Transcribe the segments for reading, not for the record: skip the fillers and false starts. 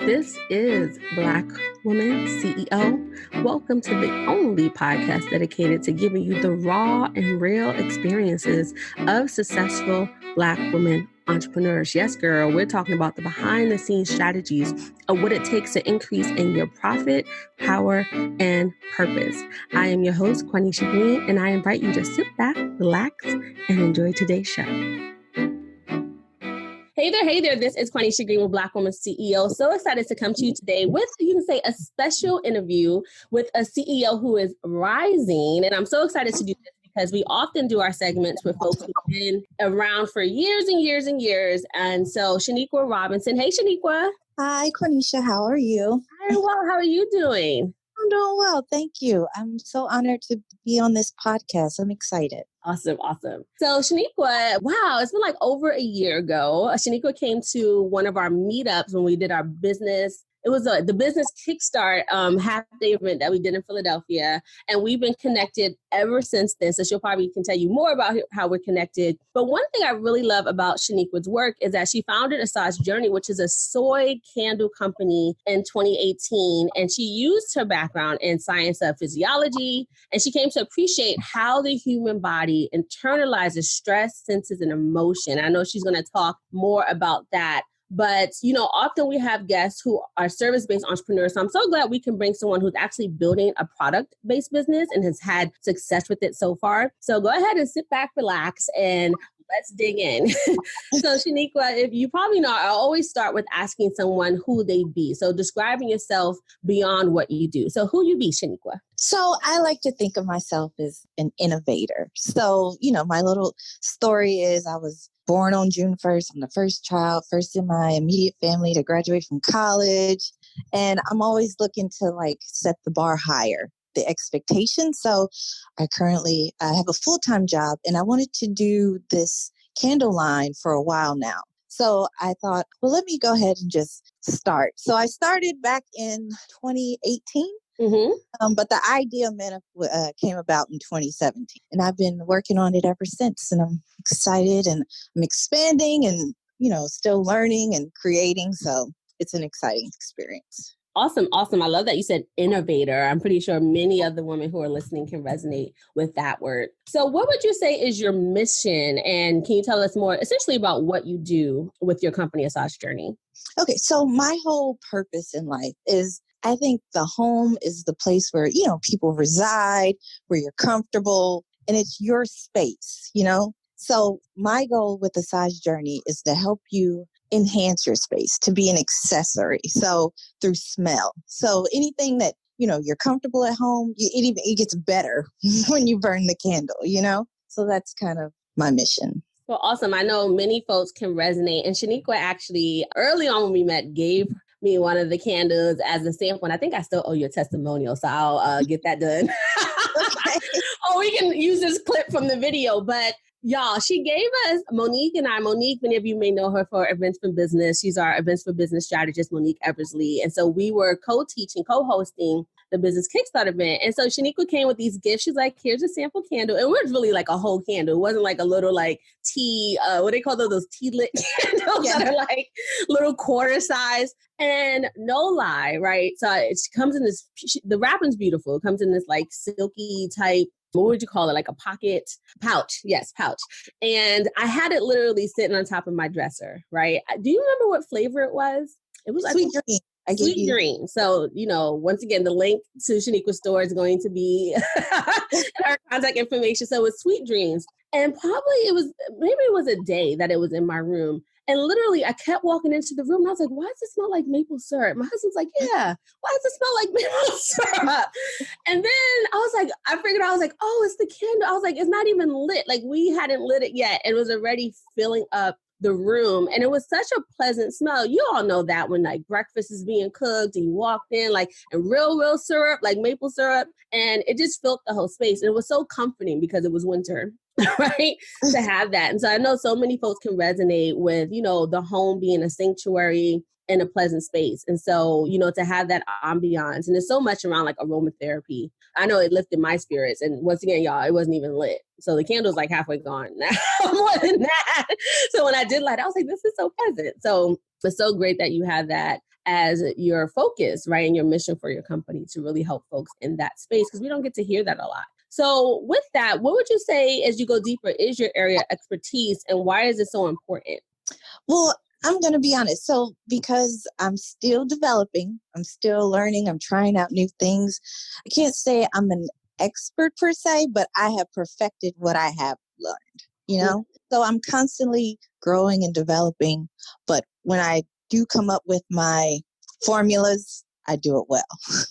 This is Black Woman CEO. Welcome to the only podcast dedicated to giving you the raw and real experiences of successful Black women entrepreneurs. Yes, girl, we're talking about the behind the scenes strategies of what it takes to increase in your profit, power, and purpose. I am your host, Quanisha Green, and I invite you to sit back, relax, and enjoy today's show. Hey there. This is Quanisha Green with Black Woman CEO. So excited to come to you today with, you can say, a special interview with a CEO who is rising. And I'm so excited to do this because we often do our segments with folks who've been around for years and years and years. And so Shenequa Robinson. Hey, Shenequa. Hi, Quanisha. How are you? Very well. How are you doing? I'm doing well. Thank you. I'm so honored to be on this podcast. I'm excited. Awesome. So Shenequa, wow, it's been like over a year ago. Shenequa came to one of our meetups when we did our business. It was the business kickstart half-day event that we did in Philadelphia. And we've been connected ever since then. So she'll probably can tell you more about how we're connected. But one thing I really love about Shenequa's work is that she founded Assuage Journey, which is a soy candle company in 2018. And she used her background in Science of Physiology. And she came to appreciate how the human body internalizes stress, senses, and emotion. I know she's going to talk more about that. But, often we have guests who are service-based entrepreneurs. So I'm so glad we can bring someone who's actually building a product-based business and has had success with it so far. So go ahead and sit back, relax, and let's dig in. So Shenequa, if you probably know, I always start with asking someone who they be. So describing yourself beyond what you do. So who you be, Shenequa? So I like to think of myself as an innovator. So, my little story is I was born on June 1st. I'm the first child, first in my immediate family to graduate from college. And I'm always looking to set the bar higher, the expectation. So I have a full-time job and I wanted to do this candle line for a while now. So I thought, well, let me go ahead and just start. So I started back in 2018. Mm-hmm. But the idea came about in 2017. And I've been working on it ever since. And I'm excited and I'm expanding and, still learning and creating. So it's an exciting experience. Awesome. I love that you said innovator. I'm pretty sure many of the women who are listening can resonate with that word. So what would you say is your mission? And can you tell us more essentially about what you do with your company, Assuage Journey? Okay. So my whole purpose in life is I think the home is the place where, people reside, where you're comfortable, and it's your space, So my goal with the Assuage Journey is to help you enhance your space, to be an accessory. So through smell. So anything that, you're comfortable at home, it gets better when you burn the candle, So that's kind of my mission. Well, awesome. I know many folks can resonate. And Shenequa actually, early on when we met, gave me one of the candles as a sample. And I think I still owe you a testimonial. So I'll get that done. Okay. Oh, we can use this clip from the video. But y'all, she gave us Monique, many of you may know her for Events for Business. She's our Events for Business strategist, Monique Eversley. And so we were co-hosting the Business Kickstart event. And so Shenequa came with these gifts. She's like, here's a sample candle. And it was really like a whole candle. It wasn't like a little tea, what they call those tea lit candles that are like little quarter size. And no lie, right? So it comes in this, the wrapping's beautiful. It comes in this like silky type, what would you call it? Like a pocket pouch. Yes, pouch. And I had it literally sitting on top of my dresser, right? Do you remember what flavor it was? It was Sweet Dream. Sweet Dream. So, once again, the link to Shenequa's store is going to be in our contact information. So it's Sweet Dreams. And probably maybe it was a day that it was in my room. And literally, I kept walking into the room and I was like, why does it smell like maple syrup? My husband's like, yeah, why does it smell like maple syrup? And then I was like, oh, it's the candle. I was like, it's not even lit. Like we hadn't lit it yet. It was already filling up the room. And it was such a pleasant smell. You all know that when like breakfast is being cooked and you walked in and real syrup, like maple syrup. And it just filled the whole space. And it was so comforting because it was winter. Right? To have that. And so I know so many folks can resonate with, the home being a sanctuary and a pleasant space. And so, to have that ambiance, and there's so much around like aromatherapy. I know it lifted my spirits. And once again, y'all, it wasn't even lit. So the candle's like halfway gone now, more than that. So when I did light, I was like, this is so pleasant. So it's so great that you have that as your focus, right? And your mission for your company to really help folks in that space, because we don't get to hear that a lot. So with that, what would you say as you go deeper is your area of expertise, and why is it so important? Well, I'm going to be honest. So because I'm still developing, I'm still learning, I'm trying out new things. I can't say I'm an expert per se, but I have perfected what I have learned. So I'm constantly growing and developing. But when I do come up with my formulas, I do it well.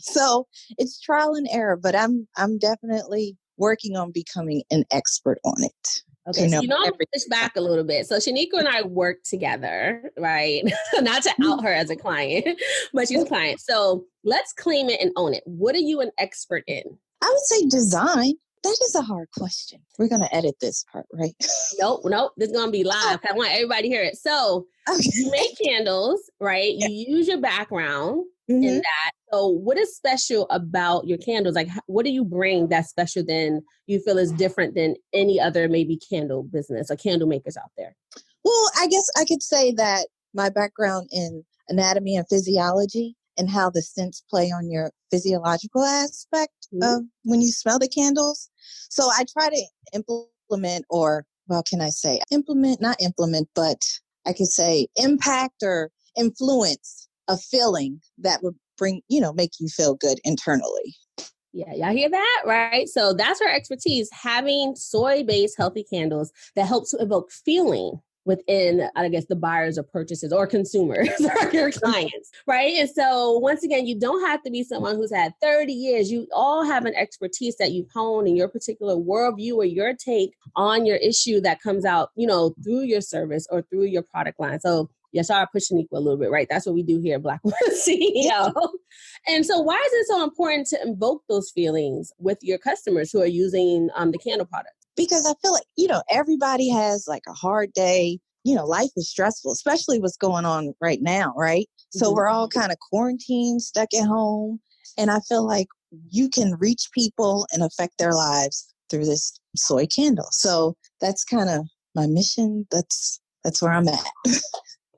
So it's trial and error, but I'm definitely working on becoming an expert on it. Okay, so I'm going to push back a little bit. So Shenequa and I work together, right? Not to out her as a client, but she's a client. So let's claim it and own it. What are you an expert in? I would say design. That is a hard question. We're going to edit this part, right? Nope. This is going to be live. I want everybody to hear it. So you make candles, right? You use your background in that. So what is special about your candles? Like, what do you bring that's special than you feel is different than any other maybe candle business or candle makers out there? Well, I guess I could say that my background in anatomy and physiology and how the scents play on your physiological aspect of when you smell the candles. So I try to implement, or well, can I say not implement, but I could say impact or influence a feeling that would bring, make you feel good internally. Yeah, y'all hear that, right? So that's her expertise, having soy-based healthy candles that help to evoke feeling within, I guess, the buyers or purchasers or consumers or your clients, right? And so once again, you don't have to be someone who's had 30 years. You all have an expertise that you've honed in your particular worldview or your take on your issue that comes out, through your service or through your product line. So yes, I push Shenequa a little bit, right? That's what we do here at Black Woman CEO. And so why is it so important to invoke those feelings with your customers who are using the candle product? Because I feel like, everybody has like a hard day. Life is stressful, especially what's going on right now, right? So we're all kind of quarantined, stuck at home. And I feel like you can reach people and affect their lives through this soy candle. So that's kind of my mission. That's where I'm at.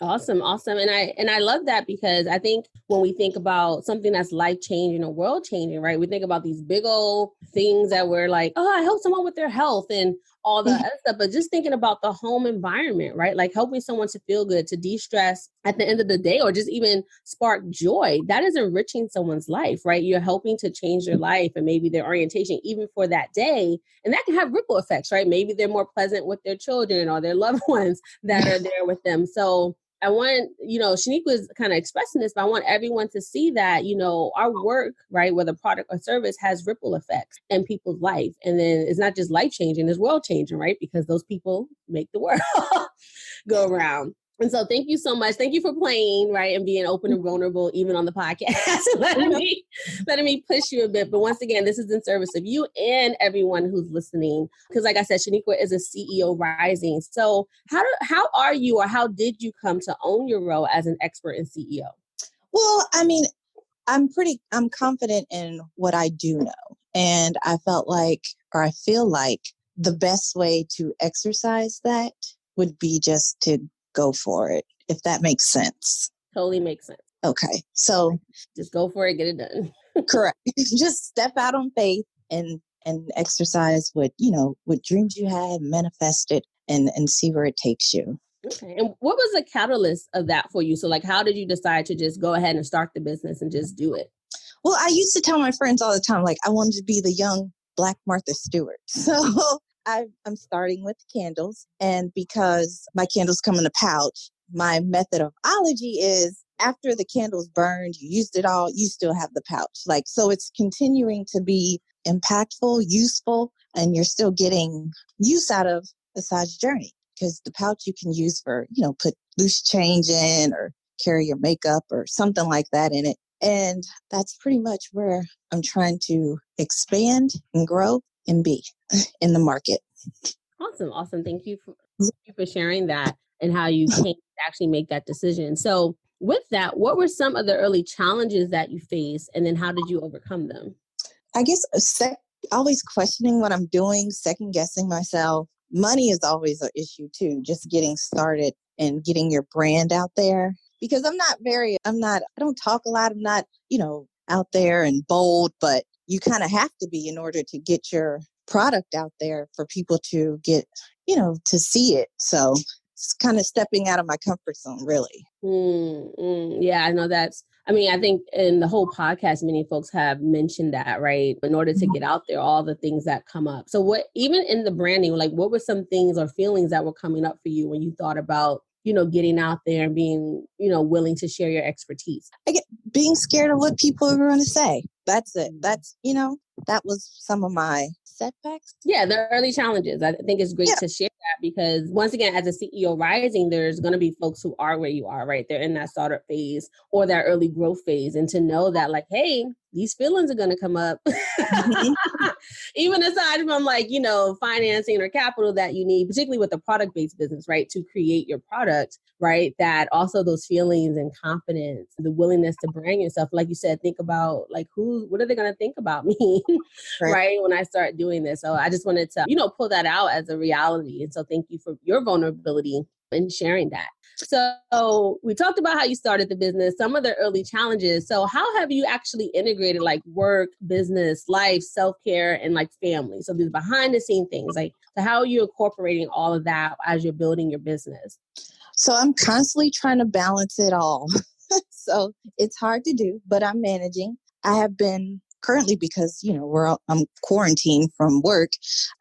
Awesome. And I love that, because I think when we think about something that's life-changing or world-changing, right? We think about these big old things that we're like, oh, I help someone with their health and all the other stuff. But just thinking about the home environment, right? Like helping someone to feel good, to de-stress at the end of the day, or just even spark joy. That is enriching someone's life, right? You're helping to change their life and maybe their orientation even for that day. And that can have ripple effects, right? Maybe they're more pleasant with their children or their loved ones that are there with them. So I want, Shenequa is kind of expressing this, but I want everyone to see that, our work, right, whether product or service, has ripple effects in people's life. And then it's not just life changing, it's world changing, right? Because those people make the world go around. And so thank you so much. Thank you for playing, right, and being open and vulnerable, even on the podcast, letting me push you a bit. But once again, this is in service of you and everyone who's listening. Because like I said, Shenequa is a CEO rising. So how are you, or how did you come to own your role as an expert and CEO? Well, I mean, I'm confident in what I do know. And I feel like the best way to exercise that would be just to go for it, if that makes sense. Totally makes sense. Okay. So just go for it, get it done. Correct. Just step out on faith and exercise what dreams you had, manifest it and see where it takes you. Okay. And what was the catalyst of that for you? So like, how did you decide to just go ahead and start the business and just do it? Well, I used to tell my friends all the time, like I wanted to be the young Black Martha Stewart. So I'm starting with candles. And because my candles come in a pouch, my methodology is after the candle's burned, you used it all, you still have the pouch. Like, so it's continuing to be impactful, useful, and you're still getting use out of Assuage Journey, because the pouch you can use for, put loose change in or carry your makeup or something like that in it. And that's pretty much where I'm trying to expand and grow and be in the market. Awesome. Thank you for sharing that and how you came to actually make that decision. So with that, what were some of the early challenges that you faced, and then how did you overcome them? I guess always questioning what I'm doing, second guessing myself. Money is always an issue too, just getting started and getting your brand out there. because I don't talk a lot. I'm not, out there and bold, but you kind of have to be in order to get your product out there for people to get, to see it. So it's kind of stepping out of my comfort zone, really. Yeah, I know I think in the whole podcast, many folks have mentioned that, right? In order to get out there, all the things that come up. So even in the branding, like what were some things or feelings that were coming up for you when you thought about, getting out there and being, willing to share your expertise? Being scared of what people are going to say. That's it. That's, that was some of my setbacks. Yeah, the early challenges. I think it's great to share that because once again, as a CEO rising, there's going to be folks who are where you are, right? They're in that startup phase or that early growth phase. And to know that like, hey, these feelings are going to come up. Even aside from financing or capital that you need, particularly with a product-based business, right? To create your product, right? That also those feelings and confidence, the willingness to brand yourself. Like you said, think about what are they going to think about me? Right. When I start doing this. So I just wanted to, pull that out as a reality. And so thank you for your vulnerability in sharing that. So we talked about how you started the business, some of the early challenges. So how have you actually integrated work, business, life, self-care, and family? So these behind the scene things, so how are you incorporating all of that as you're building your business? So I'm constantly trying to balance it all. So it's hard to do, but I'm managing. I have been currently because, I'm quarantined from work.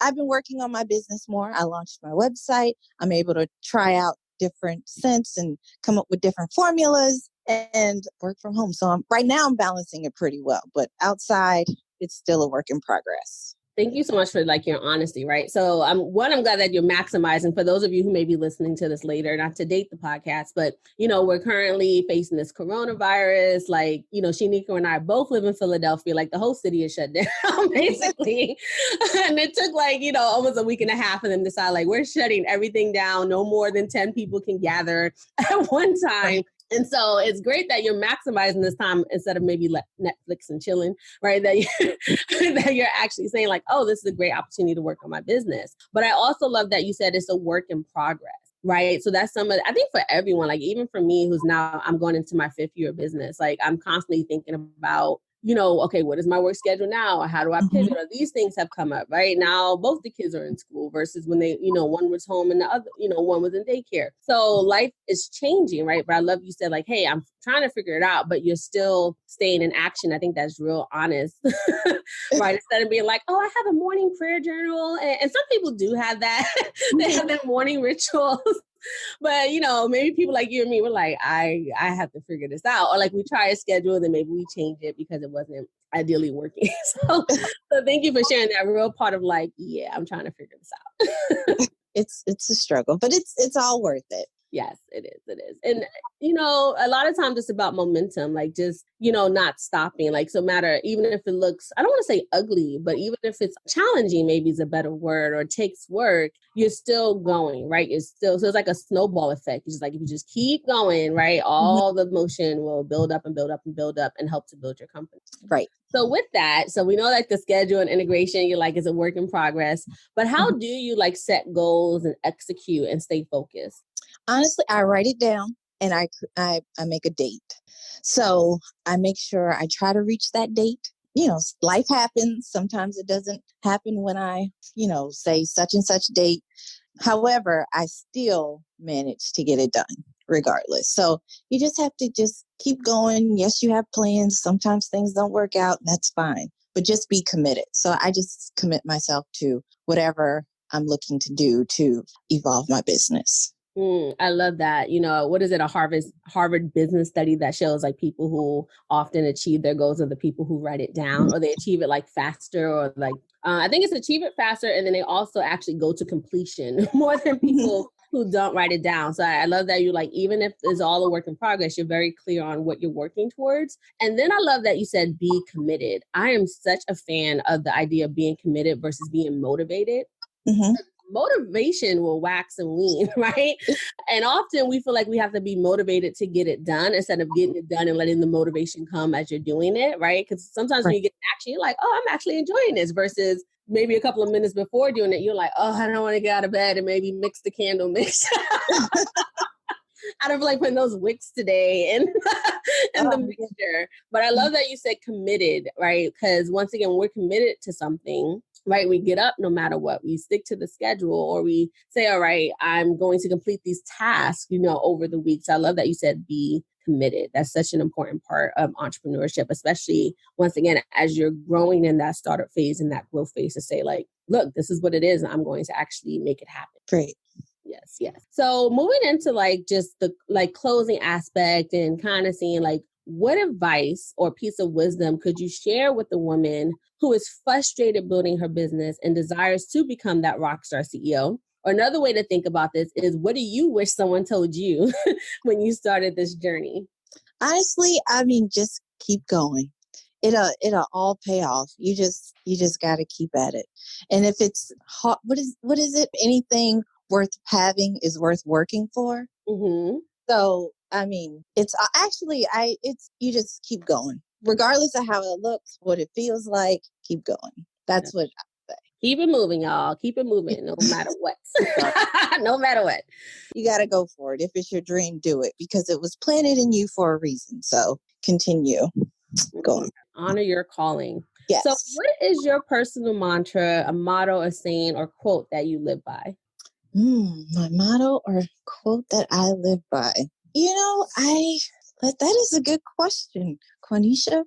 I've been working on my business more. I launched my website. I'm able to try out different scents and come up with different formulas and work from home. So right now I'm balancing it pretty well, but outside it's still a work in progress. Thank you so much for your honesty, right? So I'm glad that you're maximizing. For those of you who may be listening to this later, not to date the podcast, but we're currently facing this coronavirus. Shenequa and I both live in Philadelphia. The whole city is shut down, basically. And it took almost a week and a half for them to decide we're shutting everything down. No more than 10 people can gather at one time. And so it's great that you're maximizing this time instead of maybe Netflix and chilling, right? That you're actually saying oh, this is a great opportunity to work on my business. But I also love that you said it's a work in progress, right? So that's I think for everyone, even for me, who's now, I'm going into my 5th year of business, I'm constantly thinking about, okay, what is my work schedule now? How do I pivot? Or these things have come up, right? Now, both the kids are in school versus when they, one was home and the other, one was in daycare. So life is changing, right? But I love you said hey, I'm trying to figure it out, but you're still staying in action. I think that's real honest, right? Instead of being oh, I have a morning prayer journal. And some people do have that. They have their morning rituals. But, maybe people like you and me were I have to figure this out. Or we try a schedule, then maybe we change it because it wasn't ideally working. So thank you for sharing that real part of yeah, I'm trying to figure this out. It's a struggle, but it's all worth it. Yes, it is. It is. And, a lot of times it's about momentum, just, not stopping. So matter, even if it looks, I don't want to say ugly, but even if it's challenging, maybe is a better word, or takes work, you're still going, right? So it's like a snowball effect. It's just if you just keep going, right? All the motion will build up and build up and build up and help to build your company. Right. So with that, so we know the schedule and integration, you're is a work in progress, but how do you set goals and execute and stay focused? Honestly, I write it down and I make a date. So I make sure I try to reach that date. Life happens. Sometimes it doesn't happen when I, say such and such date. However, I still manage to get it done regardless. So you just have to just keep going. Yes, you have plans. Sometimes things don't work out, and that's fine, but just be committed. So I just commit myself to whatever I'm looking to do to evolve my business. I love that. What is it? A Harvard business study that shows people who often achieve their goals are the people who write it down, or they achieve it faster, or I think it's achieve it faster. And then they also actually go to completion more than people who don't write it down. So I love that you even if it's all a work in progress, you're very clear on what you're working towards. And then I love that you said, be committed. I am such a fan of the idea of being committed versus being motivated. Mm-hmm. Motivation will wax and wane, right? And often we feel we have to be motivated to get it done instead of getting it done and letting the motivation come as you're doing it, right? Because sometimes when you get action, you're oh, I'm actually enjoying this, versus maybe a couple of minutes before doing it, you're oh, I don't want to get out of bed and maybe mix the candle mix. I don't feel like putting those wicks today and the Yeah. mixture. But I love that you said committed, right? Because once again, we're committed to something, right? We get up no matter what. We stick to the schedule, or we say, all right, I'm going to complete these tasks, over the week. So I love that you said be committed. That's such an important part of entrepreneurship, especially once again, as you're growing in that startup phase and that growth phase, to say like, look, this is what it is. And I'm going to actually make it happen. Great. Yes, yes. So moving into like just the like closing aspect and kind of seeing like what advice or piece of wisdom could you share with the woman who is frustrated building her business and desires to become that rockstar CEO? Or another way to think about this is, what do you wish someone told you when you started this journey? Honestly, I mean, just keep going. It'll all pay off. You just got to keep at it. And if it's hard, what is it? Anything worth having is worth working for. Mm-hmm. So, I mean, it's actually, you just keep going, regardless of how it looks, what it feels like, keep going. That's what I say. Keep it moving, y'all. Keep it moving, no matter what. No matter what. You got to go for it. If it's your dream, do it, because it was planted in you for a reason. So continue going. Honor your calling. Yes. So what is your personal mantra, a motto, a saying, or quote that you live by? My motto or quote that I live by. That is a good question, Quanisha.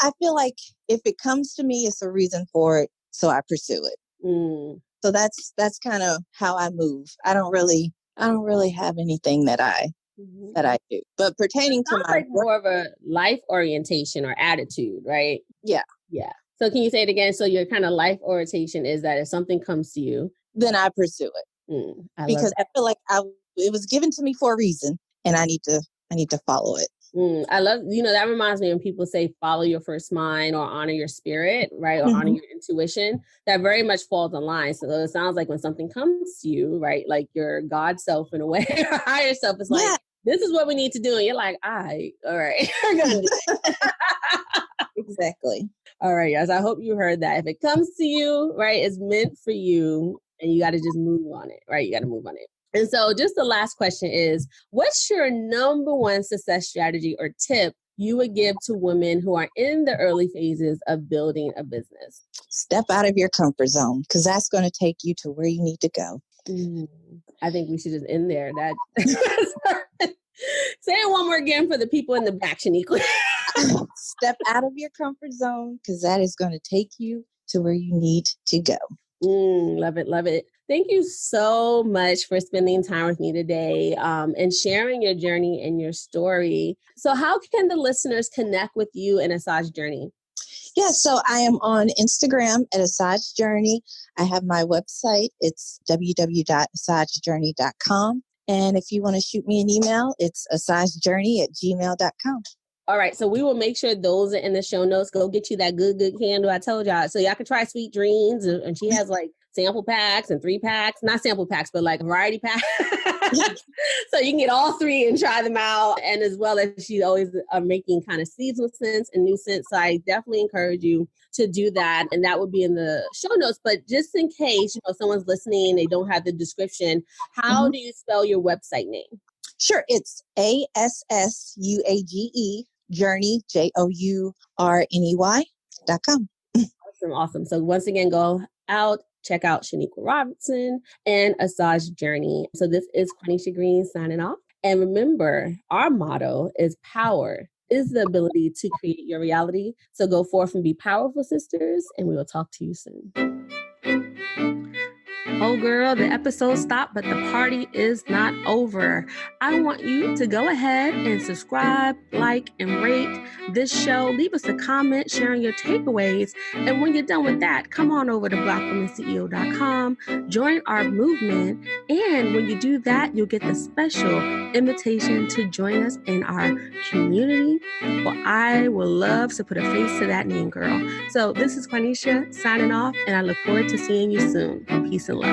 I feel like if it comes to me, it's a reason for it, so I pursue it. So that's kind of how I move. I don't really have anything that I do. But pertaining to my like more of a life orientation or attitude, right? Yeah. Yeah. So can you say it again? So your kind of life orientation is that if something comes to you, then I pursue it. Because I feel like it was given to me for a reason, and I need to follow it. I love, that reminds me when people say follow your first mind or honor your spirit, right? Or honor your intuition. That very much falls in line. So it sounds like when something comes to you, right? Like your God self in a way, or higher self is like, this is what we need to do. And you're like, all right, we're going to do it. Exactly. All right, guys. I hope you heard that. If it comes to you, right, it's meant for you and you got to just move on it, right? You got to move on it. And so just the last question is, what's your number one success strategy or tip you would give to women who are in the early phases of building a business? Step out of your comfort zone, because that's going to take you to where you need to go. I think we should just end there. Say it one more again for the people in the back, Shenequa. Step out of your comfort zone, because that is going to take you to where you need to go. Love it. Love it. Thank you so much for spending time with me today and sharing your journey and your story. So how can the listeners connect with you in Assuage Journey? Yeah, so I am on Instagram at Assuage Journey. I have my website. It's www.assuagejourney.com. And if you want to shoot me an email, it's assuagejourney@gmail.com. All right. So we will make sure those are in the show notes. Go get you that good candle I told y'all. So y'all can try Sweet Dreams. And she has like sample packs and 3-packs, not sample packs, but like variety packs. So you can get all 3 and try them out. And as well as she's always making kind of seasonal scents and new scents. So I definitely encourage you to do that. And that would be in the show notes. But just in case, someone's listening, they don't have the description, how do you spell your website name? Sure. It's ASSUAGE Journey, JOURNEY.com. Awesome. So once again, go out, check out Shenequa Robinson and Assuage Journey. So this is Quanisha Green signing off. And remember, our motto is power is the ability to create your reality. So go forth and be powerful, sisters, and we will talk to you soon. Oh, girl, the episode stopped, but the party is not over. I want you to go ahead and subscribe, like, and rate this show. Leave us a comment sharing your takeaways. And when you're done with that, come on over to blackwomanceo.com, join our movement. And when you do that, you'll get the special invitation to join us in our community. Well, I will love to put a face to that name, girl. So this is Quanisha signing off, and I look forward to seeing you soon. Peace and love.